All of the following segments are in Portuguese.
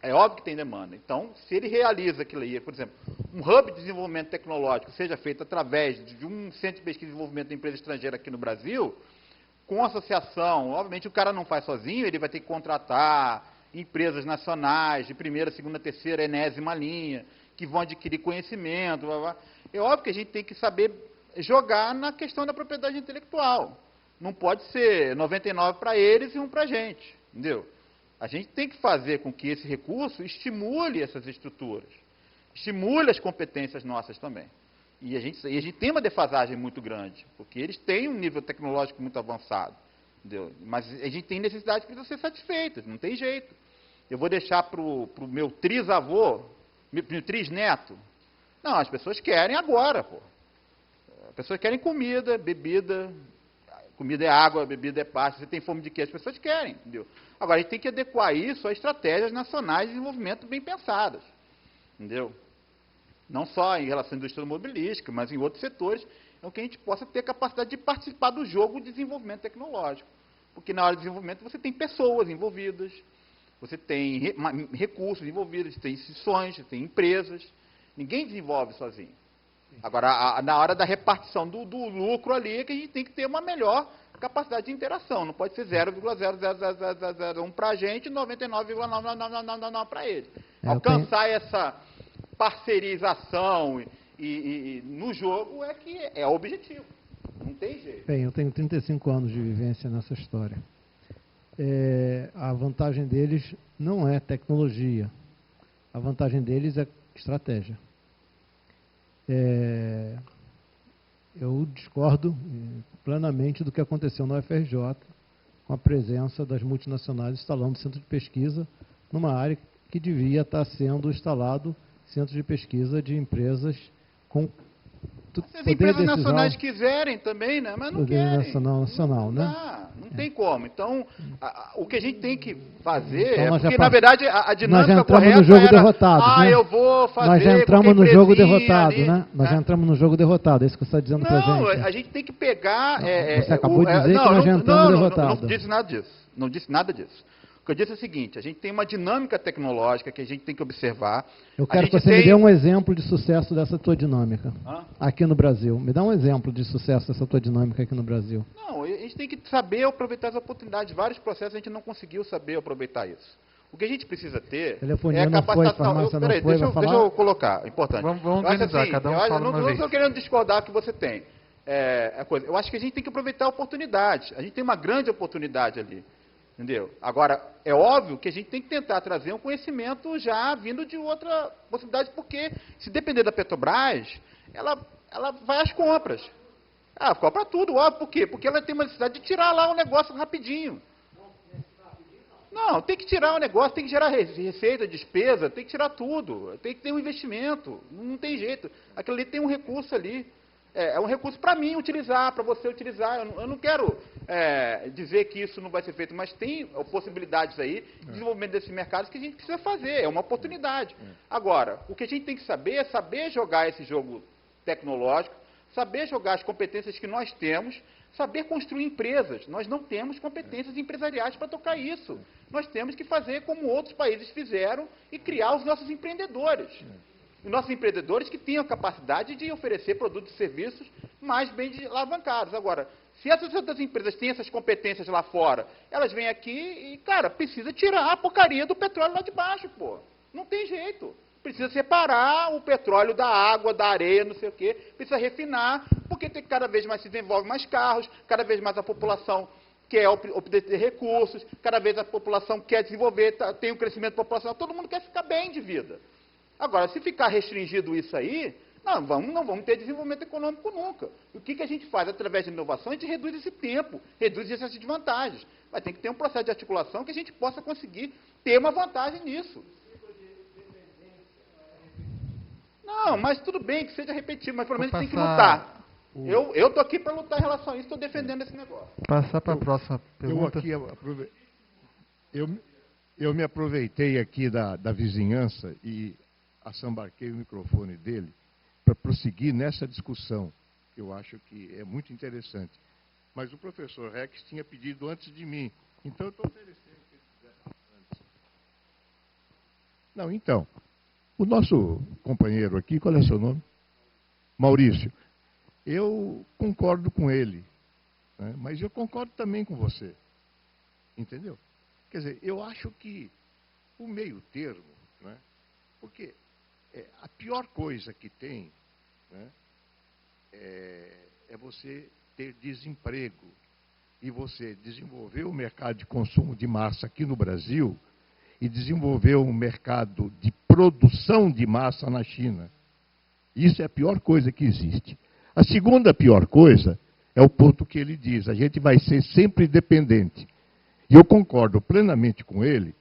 É óbvio que tem demanda. Então, se ele realiza aquilo aí, por exemplo, um hub de desenvolvimento tecnológico seja feito através de um centro de pesquisa e desenvolvimento de empresa estrangeira aqui no Brasil, com associação, obviamente o cara não faz sozinho, ele vai ter que contratar empresas nacionais de primeira, segunda, terceira, enésima linha, que vão adquirir conhecimento. Blá, blá. É óbvio que a gente tem que saber jogar na questão da propriedade intelectual. Não pode ser 99 para eles e 1 para a gente, entendeu? A gente tem que fazer com que esse recurso estimule essas estruturas, estimule as competências nossas também. E a gente tem uma defasagem muito grande, porque eles têm um nível tecnológico muito avançado, entendeu? Mas a gente tem necessidade que precisam ser satisfeitas, não tem jeito. Eu vou deixar para o meu trisavô, meu trisneto? Não, as pessoas querem agora, pô. As pessoas querem comida, bebida, comida é água, bebida é pasta, você tem fome de quê? As pessoas querem, entendeu? Agora, a gente tem que adequar isso a estratégias nacionais de desenvolvimento bem pensadas, entendeu? Não só em relação à indústria automobilística, mas em outros setores, é que a gente possa ter capacidade de participar do jogo de desenvolvimento tecnológico. Porque na hora de desenvolvimento você tem pessoas envolvidas, você tem recursos envolvidos, você tem instituições, você tem empresas. Ninguém desenvolve sozinho. Agora, na hora da repartição do lucro ali, é que a gente tem que ter uma melhor capacidade de interação. Não pode ser 0,00001 para a gente e 99,999 para ele. Alcançar essa parcerização e no jogo é que é o objetivo. Não tem jeito. Bem, eu tenho 35 anos de vivência nessa história. A vantagem deles não é tecnologia. A vantagem deles é estratégia. Eu discordo plenamente do que aconteceu na UFRJ com a presença das multinacionais instalando centro de pesquisa numa área que devia estar sendo instalado centro de pesquisa de empresas com se as empresas nacionais quiserem também, né? Mas não querem. Nacional, né? Não tem como. Então, o que a gente tem que fazer então, porque, na verdade, a dinâmica nós já entramos correta no jogo era, derrotado, né? eu vou fazer nós já entramos no jogo derrotado, ali, né? Nós já entramos no jogo derrotado, é isso que você está dizendo pra gente. Não, a gente tem que pegar... você acabou de dizer que nós já entramos derrotado. Não disse nada disso. Não disse nada disso. O que eu disse é o seguinte, a gente tem uma dinâmica tecnológica que a gente tem que observar. Eu quero que você me dê um exemplo de sucesso dessa tua dinâmica aqui no Brasil. Me dá um exemplo de sucesso dessa tua dinâmica aqui no Brasil. Não, a gente tem que saber aproveitar as oportunidades. Vários processos a gente não conseguiu saber aproveitar isso. O que a gente precisa ter telefonia é a capacitação. Deixa eu colocar, é importante. Vamos organizar, assim, cada um fala uma vez. Não estou querendo discordar que você tem. Eu acho que a gente tem que aproveitar a oportunidade. A gente tem uma grande oportunidade ali. Entendeu? Agora, é óbvio que a gente tem que tentar trazer um conhecimento já vindo de outra possibilidade, porque se depender da Petrobras, ela vai às compras. Ela compra tudo, óbvio. Por quê? Porque ela tem uma necessidade de tirar lá o negócio rapidinho. Não, tem que tirar o negócio, tem que gerar receita, despesa, tem que tirar tudo. Tem que ter um investimento. Não tem jeito. Aquilo ali tem um recurso ali. É um recurso para mim utilizar, para você utilizar. Eu não quero dizer que isso não vai ser feito, mas tem possibilidades aí de desenvolvimento desses mercados que a gente precisa fazer. É uma oportunidade. Agora, o que a gente tem que saber é saber jogar esse jogo tecnológico, saber jogar as competências que nós temos, saber construir empresas. Nós não temos competências empresariais para tocar isso. Nós temos que fazer como outros países fizeram e criar os nossos empreendedores. Os nossos empreendedores que tenham a capacidade de oferecer produtos e serviços mais bem alavancados. Agora, se essas outras empresas têm essas competências lá fora, elas vêm aqui e, cara, precisa tirar a porcaria do petróleo lá de baixo, pô. Não tem jeito. Precisa separar o petróleo da água, da areia, não sei o quê. Precisa refinar, porque tem cada vez mais se desenvolve mais carros, cada vez mais a população quer obter recursos, cada vez a população quer desenvolver, tem um crescimento populacional, todo mundo quer ficar bem de vida. Agora, se ficar restringido isso aí, não vamos ter desenvolvimento econômico nunca. E o que a gente faz através de inovação? A gente reduz esse tempo, reduz essas desvantagens. Mas tem que ter um processo de articulação que a gente possa conseguir ter uma vantagem nisso. Não, mas tudo bem que seja repetido, mas pelo menos tem que lutar. Eu estou aqui para lutar em relação a isso, estou defendendo esse negócio. Passar para a próxima pergunta. Eu me aproveitei aqui da vizinhança e assambarquei o microfone dele para prosseguir nessa discussão, que eu acho que é muito interessante. Mas o professor Rex tinha pedido antes de mim, então eu estou oferecendo que ele fizesse antes. Não, então, o nosso companheiro aqui, qual é o seu nome? Maurício. Eu concordo com ele, né? Mas eu concordo também com você. Entendeu? Quer dizer, eu acho que o meio termo, né? Porque a pior coisa que tem, né, é você ter desemprego e você desenvolver o mercado de consumo de massa aqui no Brasil e desenvolver um mercado de produção de massa na China. Isso é a pior coisa que existe. A segunda pior coisa é o ponto que ele diz, a gente vai ser sempre dependente. E eu concordo plenamente com ele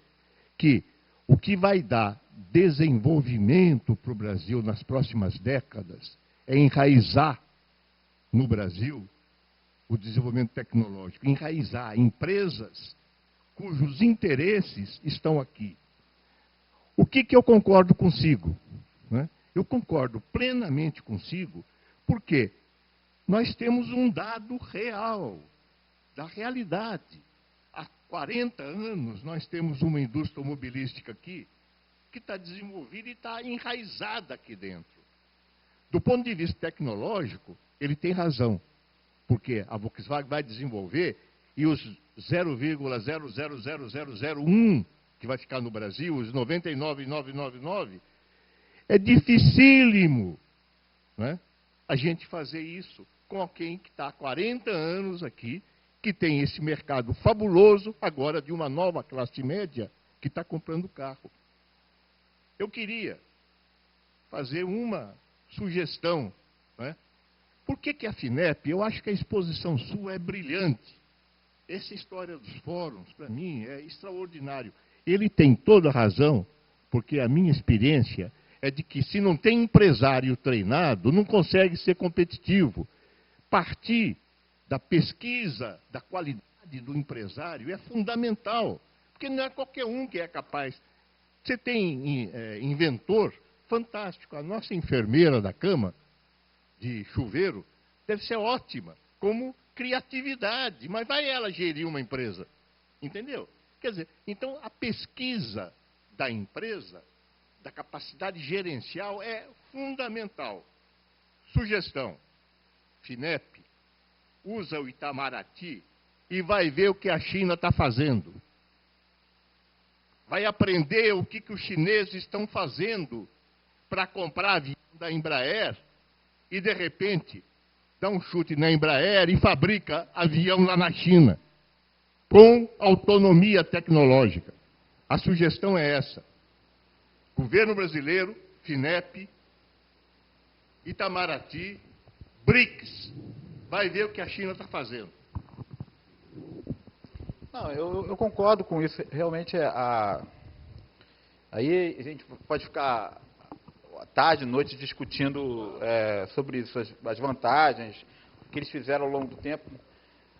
que o que vai dar desenvolvimento para o Brasil nas próximas décadas é enraizar no Brasil o desenvolvimento tecnológico, enraizar empresas cujos interesses estão aqui. O que eu concordo consigo? Né? Eu concordo plenamente consigo, porque nós temos um dado real, da realidade. Há 40 anos nós temos uma indústria automobilística aqui que está desenvolvida e está enraizada aqui dentro. Do ponto de vista tecnológico, ele tem razão, porque a Volkswagen vai desenvolver e os 0,000001 que vai ficar no Brasil, os 99,999, é dificílimo, né, a gente fazer isso com alguém que está há 40 anos aqui, que tem esse mercado fabuloso, agora de uma nova classe média, que está comprando carro. Eu queria fazer uma sugestão, né? Por que a FINEP, eu acho que a exposição sua é brilhante. Essa história dos fóruns, para mim, é extraordinário. Ele tem toda a razão, porque a minha experiência é de que se não tem empresário treinado, não consegue ser competitivo. Partir da pesquisa, da qualidade do empresário é fundamental, porque não é qualquer um que é capaz. Você tem inventor fantástico. A nossa enfermeira da cama, de chuveiro, deve ser ótima, como criatividade, mas vai ela gerir uma empresa, entendeu? Quer dizer, então a pesquisa da empresa, da capacidade gerencial é fundamental. Sugestão, FINEP, usa o Itamaraty e vai ver o que a China está fazendo. Vai aprender o que os chineses estão fazendo para comprar avião da Embraer e, de repente, dá um chute na Embraer e fabrica avião lá na China, com autonomia tecnológica. A sugestão é essa. Governo brasileiro, FINEP, Itamaraty, BRICS. Vai ver o que a China está fazendo. Não, eu concordo com isso. Realmente, aí a gente pode ficar tarde, noite, discutindo sobre isso, as vantagens, o que eles fizeram ao longo do tempo.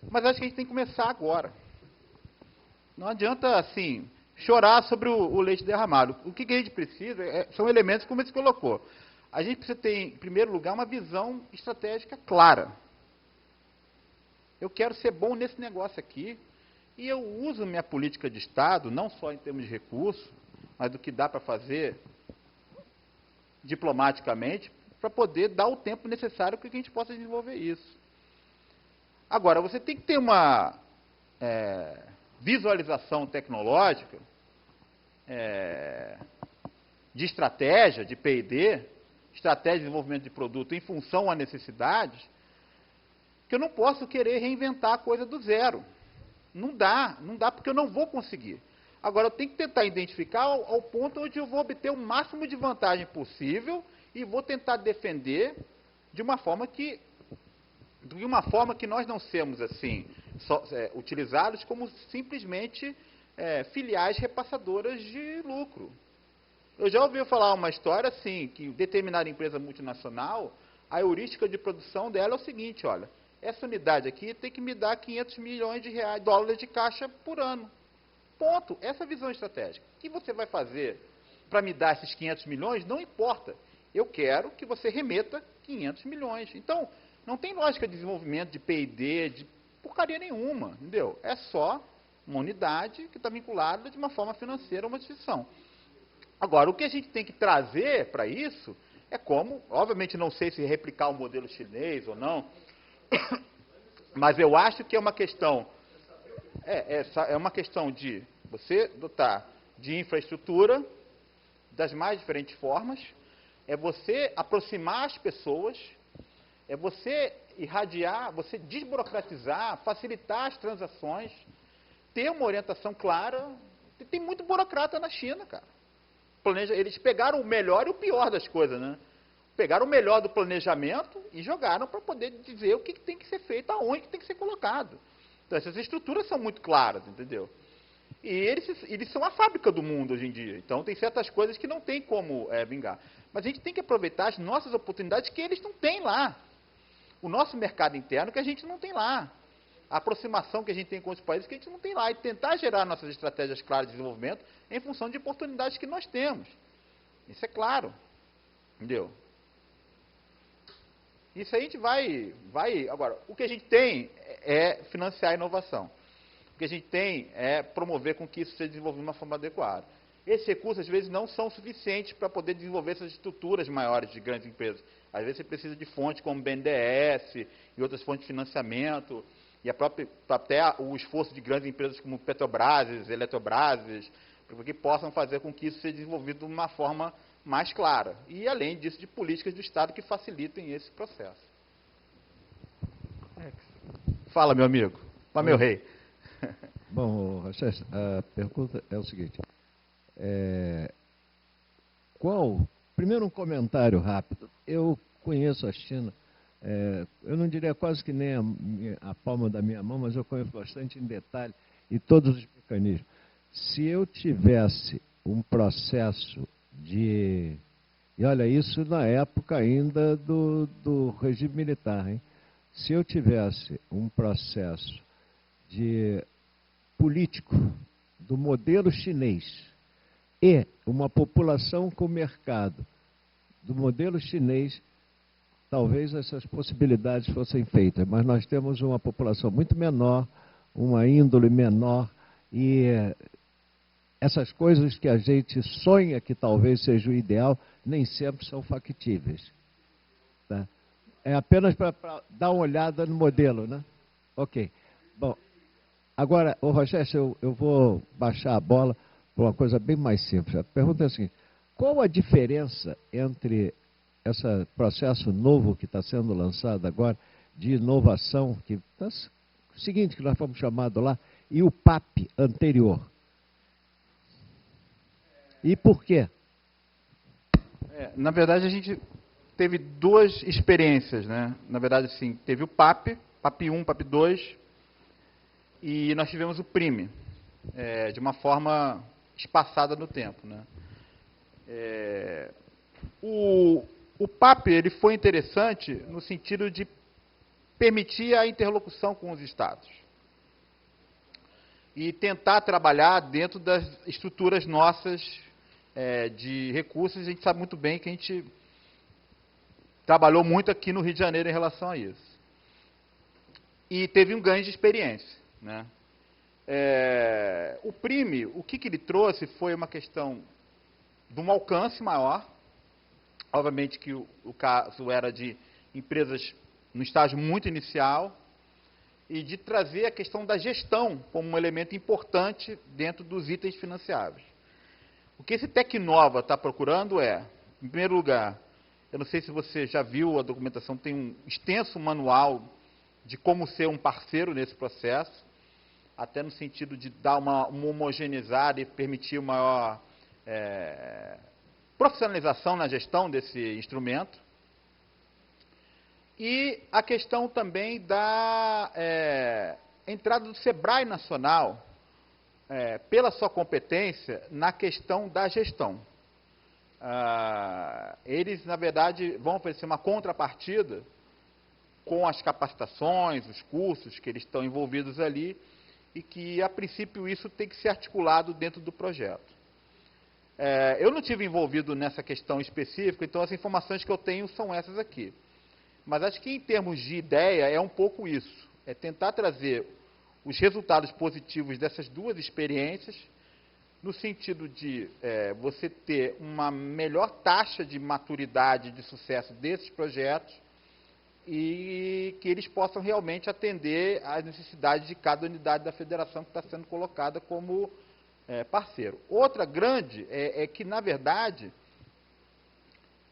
Mas acho que a gente tem que começar agora. Não adianta, assim, chorar sobre o leite derramado. O que a gente precisa são elementos como você colocou. A gente precisa ter, em primeiro lugar, uma visão estratégica clara. Eu quero ser bom nesse negócio aqui, e eu uso minha política de Estado, não só em termos de recursos, mas do que dá para fazer diplomaticamente, para poder dar o tempo necessário para que a gente possa desenvolver isso. Agora, você tem que ter uma visualização tecnológica, de estratégia, de P&D, estratégia de desenvolvimento de produto em função a necessidades, que eu não posso querer reinventar a coisa do zero. Não dá porque eu não vou conseguir. Agora, eu tenho que tentar identificar ao ponto onde eu vou obter o máximo de vantagem possível e vou tentar defender de uma forma que nós não sejamos assim, utilizados como simplesmente filiais repassadoras de lucro. Eu já ouvi falar uma história assim, que determinada empresa multinacional, a heurística de produção dela é o seguinte, olha, essa unidade aqui tem que me dar 500 milhões de dólares de caixa por ano. Ponto. Essa é a visão estratégica. O que você vai fazer para me dar esses 500 milhões? Não importa. Eu quero que você remeta 500 milhões. Então, não tem lógica de desenvolvimento de P&D, de porcaria nenhuma, entendeu? É só uma unidade que está vinculada de uma forma financeira a uma instituição. Agora, o que a gente tem que trazer para isso é como, obviamente não sei se replicar o modelo chinês ou não, mas eu acho que é uma questão, é uma questão de você dotar de infraestrutura das mais diferentes formas, é você aproximar as pessoas, é você irradiar, você desburocratizar, facilitar as transações, ter uma orientação clara. Tem muito burocrata na China, cara. Eles pegaram o melhor e o pior das coisas, né? Pegaram o melhor do planejamento e jogaram para poder dizer o que tem que ser feito, aonde que tem que ser colocado. Então, essas estruturas são muito claras, entendeu? E eles são a fábrica do mundo hoje em dia. Então, tem certas coisas que não tem como vingar. Mas a gente tem que aproveitar as nossas oportunidades que eles não têm lá. O nosso mercado interno que a gente não tem lá. A aproximação que a gente tem com os países que a gente não tem lá. E tentar gerar nossas estratégias claras de desenvolvimento em função de oportunidades que nós temos. Isso é claro. Entendeu? Isso a gente vai... Agora, o que a gente tem é financiar a inovação. O que a gente tem é promover com que isso seja desenvolvido de uma forma adequada. Esses recursos, às vezes, não são suficientes para poder desenvolver essas estruturas maiores de grandes empresas. Às vezes, você precisa de fontes como BNDES e outras fontes de financiamento, e até o esforço de grandes empresas como Petrobras, Eletrobras, para que possam fazer com que isso seja desenvolvido de uma forma mais clara. E, além disso, de políticas do Estado que facilitem esse processo. Fala, meu amigo. Fala, meu rei. Bom, Rachel, a pergunta é o seguinte. Primeiro um comentário rápido. Eu conheço a China, eu não diria quase que nem a palma da minha mão, mas eu conheço bastante em detalhe e todos os mecanismos. Se eu tivesse um processo de... E olha, isso na época ainda do regime militar, hein? Se eu tivesse um processo de político do modelo chinês e uma população com mercado do modelo chinês, talvez essas possibilidades fossem feitas, mas nós temos uma população muito menor, uma índole menor, e essas coisas que a gente sonha que talvez seja o ideal, nem sempre são factíveis. Tá? É apenas para dar uma olhada no modelo, né? Ok. Bom, agora, Rogério, eu vou baixar a bola para uma coisa bem mais simples. A pergunta é a seguinte: qual a diferença entre esse processo novo que está sendo lançado agora, de inovação, que tá, o seguinte que nós fomos chamados lá, e o PAP anterior? E por quê? Na verdade, a gente teve duas experiências, né? Na verdade, sim, teve o PAP 1, PAP 2, e nós tivemos o PRIME, de uma forma espaçada no tempo, né? O PAP ele foi interessante no sentido de permitir a interlocução com os estados e tentar trabalhar dentro das estruturas nossas de recursos. A gente sabe muito bem que a gente trabalhou muito aqui no Rio de Janeiro em relação a isso. E teve um ganho de experiência, né? O PRIME, o que ele trouxe foi uma questão de um alcance maior. Obviamente que o caso era de empresas no estágio muito inicial, e de trazer a questão da gestão como um elemento importante dentro dos itens financiáveis. O que esse Tecnova está procurando em primeiro lugar, eu não sei se você já viu a documentação, tem um extenso manual de como ser um parceiro nesse processo, até no sentido de dar uma homogeneizada e permitir uma maior profissionalização na gestão desse instrumento. E a questão também da entrada do SEBRAE Nacional, pela sua competência, na questão da gestão. Eles, na verdade, vão oferecer uma contrapartida com as capacitações, os cursos que eles estão envolvidos ali, e que, a princípio, isso tem que ser articulado dentro do projeto. Eu não tive envolvido nessa questão específica, então as informações que eu tenho são essas aqui. Mas acho que, em termos de ideia, é um pouco isso. É tentar trazer os resultados positivos dessas duas experiências no sentido de você ter uma melhor taxa de maturidade, de sucesso desses projetos e que eles possam realmente atender às necessidades de cada unidade da federação que está sendo colocada como parceiro. Outra grande é que, na verdade,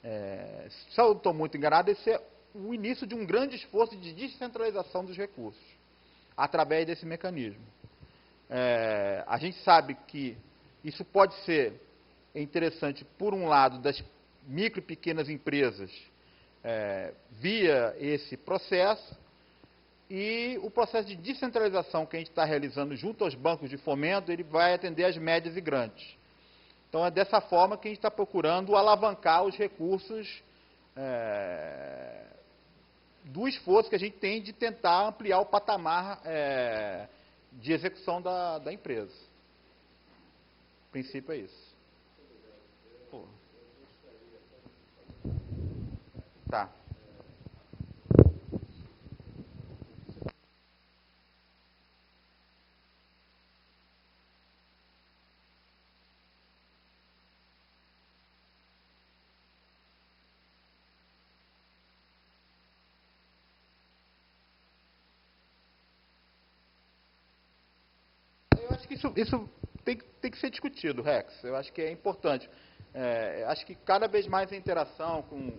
se eu estou muito enganado, esse é o início de um grande esforço de descentralização dos recursos, através desse mecanismo. A gente sabe que isso pode ser interessante, por um lado, das micro e pequenas empresas, via esse processo, e o processo de descentralização que a gente está realizando junto aos bancos de fomento, ele vai atender as médias e grandes. Então, é dessa forma que a gente está procurando alavancar os recursos do esforço que a gente tem de tentar ampliar o patamar de execução da empresa. O princípio é isso. Tá. Eu acho que isso tem que ser discutido, Rex. Eu acho que é importante. Acho que cada vez mais a interação com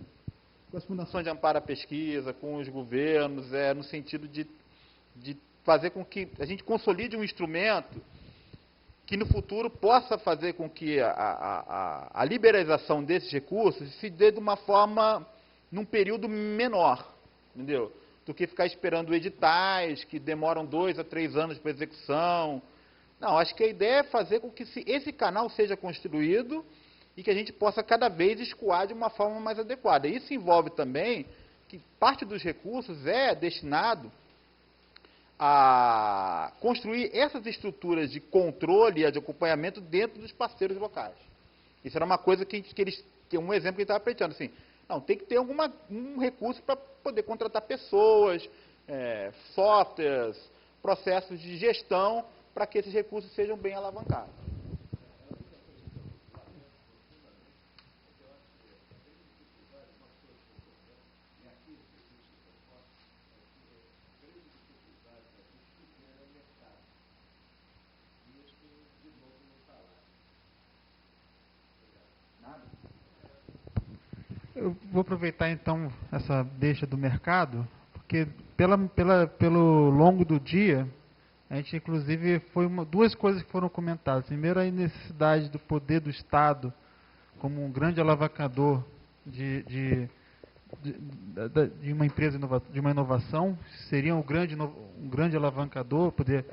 as fundações de amparo à pesquisa, com os governos, no sentido de fazer com que a gente consolide um instrumento que no futuro possa fazer com que a liberalização desses recursos se dê de uma forma, num período menor, entendeu? Do que ficar esperando editais que demoram 2 a 3 anos para execução. Não, acho que a ideia é fazer com que esse canal seja construído e que a gente possa cada vez escoar de uma forma mais adequada. Isso envolve também que parte dos recursos é destinado a construir essas estruturas de controle e de acompanhamento dentro dos parceiros locais. Isso era uma coisa que eles tem um exemplo que estava apresentando, assim, não, tem que ter um recurso para poder contratar pessoas, softwares, processos de gestão, para que esses recursos sejam bem alavancados. Eu vou aproveitar então essa deixa do mercado, porque pelo longo do dia, a gente inclusive duas coisas que foram comentadas. Primeiro, a necessidade do poder do Estado como um grande alavancador de uma empresa, de uma inovação, seria um grande alavancador, poder